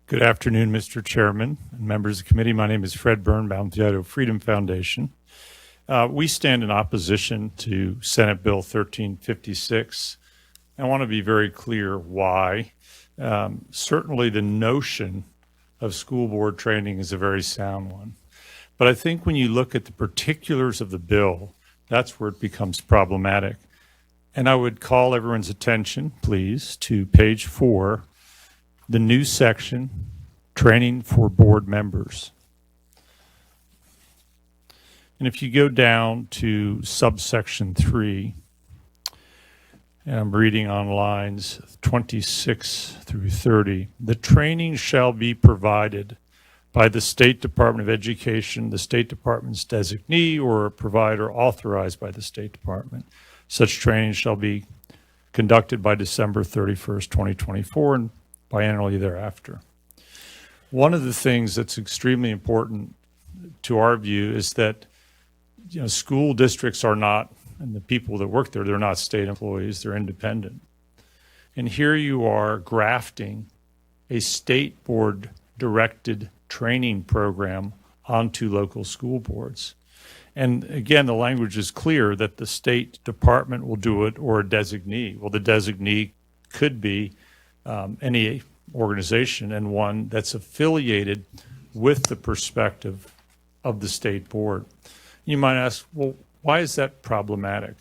Good afternoon, Mr. Chairman and members of the committee. My name is Fred Birnbaum, the Idaho Freedom Foundation. We stand in opposition to Senate Bill 1356. I want to be very clear why. Certainly the notion of school board training is a very sound one. But I think when you look at the particulars of the bill, that's where it becomes problematic. And I would call everyone's attention, please, to page 4, the new section, Training for Board Members. And if you go down to subsection 3, and I'm reading on lines 26 through 30, the training shall be provided by the State Department of Education, the State Department's designee, or a provider authorized by the State Department. Such training shall be conducted by December 31st, 2024, and biannually thereafter. One of the things that's extremely important to our view is that school districts are not, and the people that work there, they're not state employees, they're independent. And here you are grafting a state board directed training program onto local school boards. And again, the language is clear that the State Department will do it or a designee. Well, the designee could be any organization and one that's affiliated with the perspective of the state board. You might ask, well, why is that problematic?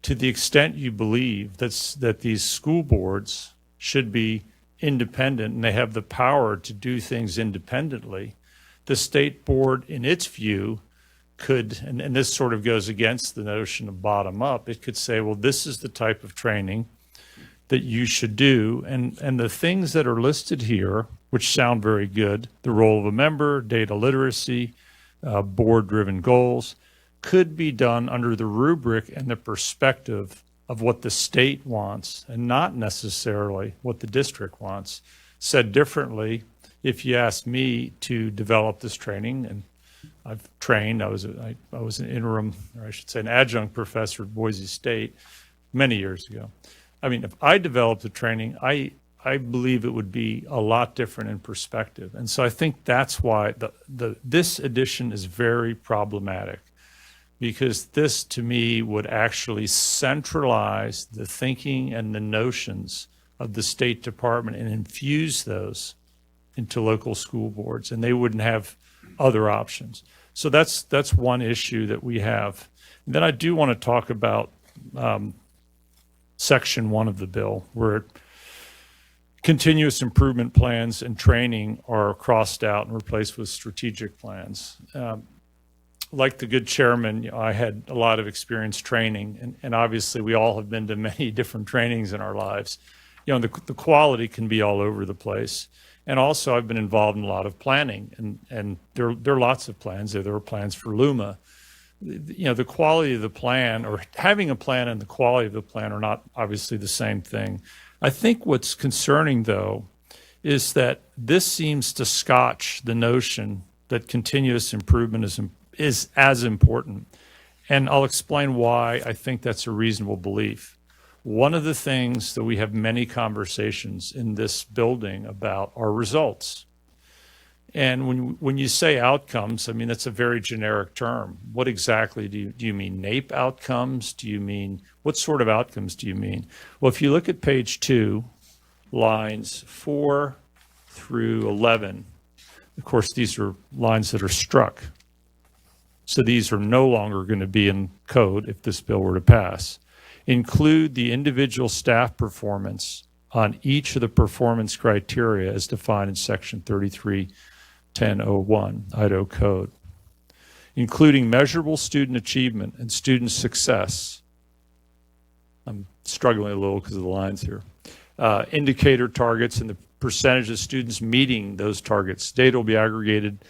To the extent you believe that these school boards should be independent and they have the power to do things independently, the state board, in its view, could, and this sort of goes against the notion of bottom up, it could say, well, this is the type of training that you should do. And the things that are listed here, which sound very good, the role of a member, data literacy, board-driven goals, could be done under the rubric and the perspective of what the state wants and not necessarily what the district wants. Said differently, if you asked me to develop this training, and I've trained, I was an interim, or I should say an adjunct professor at Boise State many years ago. I mean, if I developed the training, I believe it would be a lot different in perspective. And so I think that's why this edition is very problematic, because this, to me, would actually centralize the thinking and the notions of the State Department and infuse those into local school boards, and they wouldn't have other options. So that's one issue that we have. And then I do want to talk about Section 1 of the bill, where continuous improvement plans and training are crossed out and replaced with strategic plans. Like the good chairman, I had a lot of experience training, and obviously we all have been to many different trainings in our lives. The quality can be all over the place. And also I've been involved in a lot of planning, and there are lots of plans. There are plans for LUMA. The quality of the plan, or having a plan and the quality of the plan, are not obviously the same thing. I think what's concerning, though, is that this seems to scotch the notion that continuous improvement is as important. And I'll explain why I think that's a reasonable belief. One of the things that we have many conversations in this building about are results. And when you say outcomes, I mean, that's a very generic term. What exactly do you mean? NAEP outcomes? Do you mean, what sort of outcomes do you mean? Well, if you look at page 2, lines 4 through 11, of course, these are lines that are struck. So these are no longer going to be in code if this bill were to pass. Include the individual staff performance on each of the performance criteria as defined in Section 331001 Idaho Code, including measurable student achievement and student success. I'm struggling a little because of the lines here. Indicator targets and the percentage of students meeting those targets. Data will be aggregated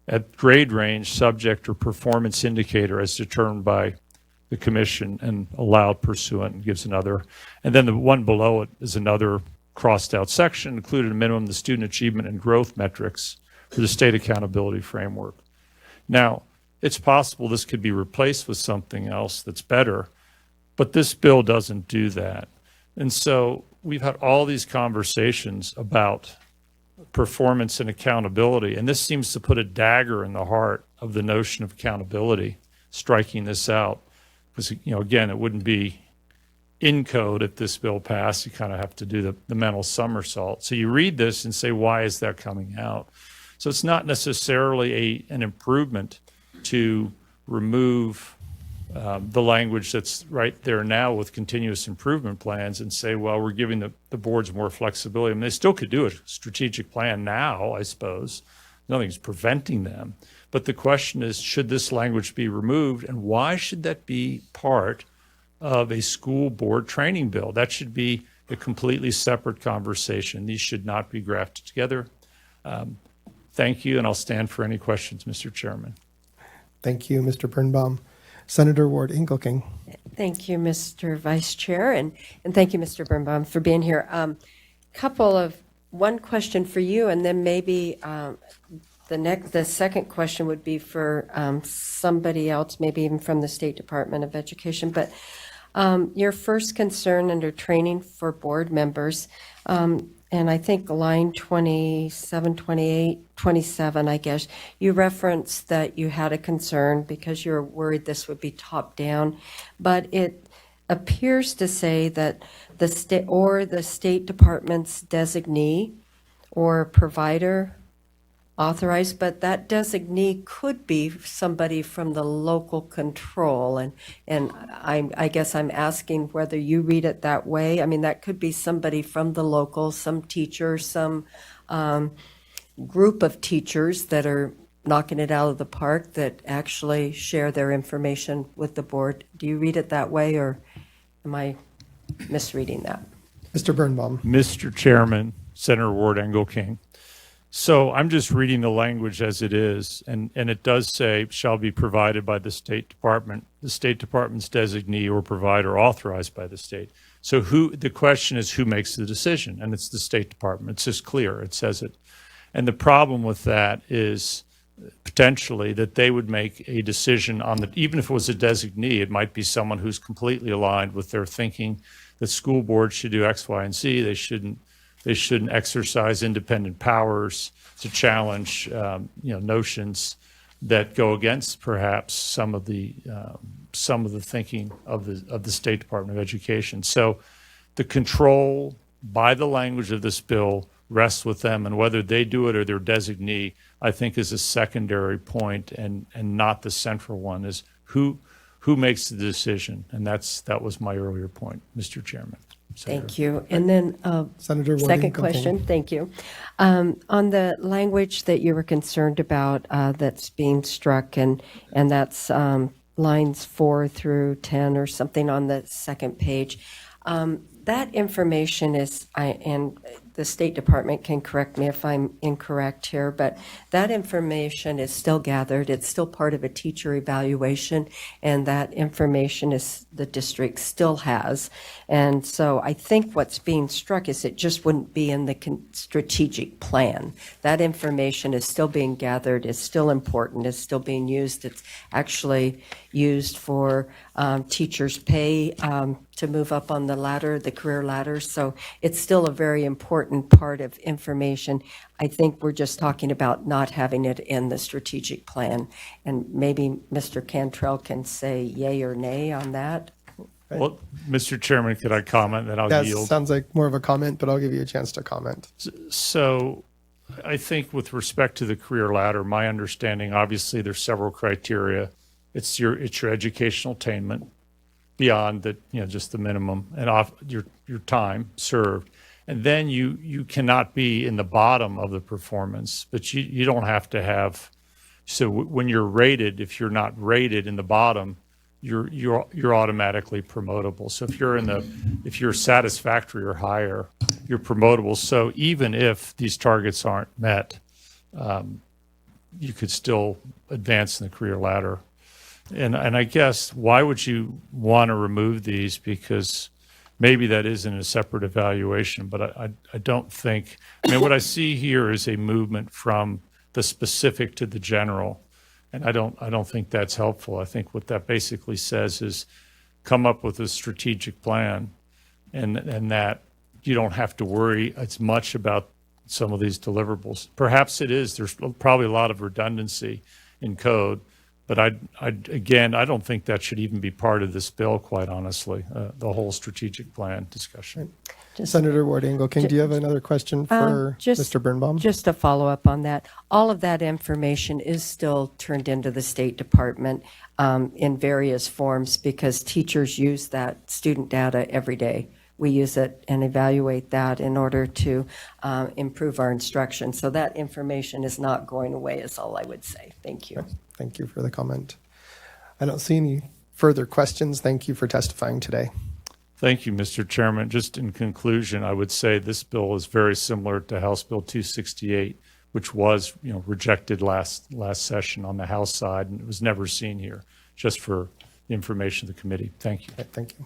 at grade range, subject, or performance indicator as determined by the commission and allowed pursuant, and gives another. And then the one below it is another crossed out section, included a minimum the student achievement and growth metrics for the state accountability framework. Now, it's possible this could be replaced with something else that's better, but this bill doesn't do that. And so we've had all these conversations about performance and accountability. And this seems to put a dagger in the heart of the notion of accountability, striking this out. Because, again, it wouldn't be in code if this bill passed. You kind of have to do the mental somersault. So you read this and say, why is that coming out? So it's not necessarily an improvement to remove the language that's right there now with continuous improvement plans and say, well, we're giving the boards more flexibility. I mean, they still could do a strategic plan now, I suppose. Nothing's preventing them. But the question is, should this language be removed, and why should that be part of a school board training bill? That should be a completely separate conversation. These should not be grafted together. Thank you, and I'll stand for any questions, Mr. Chairman. Thank you, Mr. Birnbaum. Senator Ward Engelking. Thank you, Mr. Vice Chair, and thank you, Mr. Birnbaum, for being here. One question for you, and then maybe the second question would be for somebody else, maybe even from the State Department of Education. But your first concern under training for board members, and I think line 27, 28, 27, I guess, you referenced that you had a concern because you're worried this would be top down, but it appears to say that the State Department's designee or provider authorized, but that designee could be somebody from the local control. And I guess I'm asking whether you read it that way. I mean, that could be somebody from the local, some teacher, some group of teachers that are knocking it out of the park that actually share their information with the board. Do you read it that way, or am I misreading that? Mr. Birnbaum. Mr. Chairman, Senator Ward Engelking. So I'm just reading the language as it is, and it does say shall be provided by the State Department, the State Department's designee or provider authorized by the state. So the question is who makes the decision, and it's the State Department. It's just clear, it says it. And the problem with that is potentially that they would make a decision on even if it was a designee, it might be someone who's completely aligned with their thinking that school boards should do X, Y, and Z. They shouldn't exercise independent powers to challenge, notions that go against perhaps some of the thinking of the State Department of Education. So, the control by the language of this bill rests with them, and whether they do it or their designee, I think, is a secondary point, and not the central one. Is who makes the decision, and that was my earlier point, Mr. Chairman. Thank you. And then Senator Ward second Engelking. question, thank you. On the language that you were concerned about that's being struck, and that's lines 4 through 10 or something on the second page, that information is, and the State Department can correct me if I'm incorrect here, but that information is still gathered. It's still part of a teacher evaluation, and that information is the district still has. And so I think what's being struck is it just wouldn't be in the strategic plan. That information is still being gathered, is still important, is still being used. It's actually used for teachers' pay to move up on the ladder, the career ladder. So it's still a very important part of information. I think we're just talking about not having it in the strategic plan. And maybe Mr. Cantrell can say yay or nay on that. Well, Mr. Chairman, could I comment? Then I'll That yield. sounds like more of a comment, but I'll give you a chance to comment. So I think with respect to the career ladder, my understanding, obviously there's several criteria. It's your educational attainment beyond the, just the minimum, and off your time served. And then you cannot be in the bottom of the performance, but you don't have to have. So when you're rated, if you're not rated in the bottom, you're automatically promotable. So if you're satisfactory or higher, you're promotable. So even if these targets aren't met, you could still advance in the career ladder. And I guess why would you want to remove these? Because maybe that isn't a separate evaluation, but I don't think. I mean, what I see here is a movement from the specific to the general. And I don't think that's helpful. I think what that basically says is come up with a strategic plan, and that you don't have to worry as much about some of these deliverables. Perhaps it is. There's probably a lot of redundancy in code, but again, I don't think that should even be part of this bill, quite honestly, the whole strategic plan discussion. Senator Ward Engelking, do you have another question for Mr. Birnbaum? Just a follow-up on that. All of that information is still turned into the State Department in various forms because teachers use that student data every day. We use it and evaluate that in order to improve our instruction. So that information is not going away is all I would say. Thank you. Thank you for the comment. I don't see any further questions. Thank you for testifying today. Thank you, Mr. Chairman. Just in conclusion, I would say this bill is very similar to House Bill 268, which was, rejected last session on the House side, and it was never seen here, just for the information of the committee. Thank you. Thank you.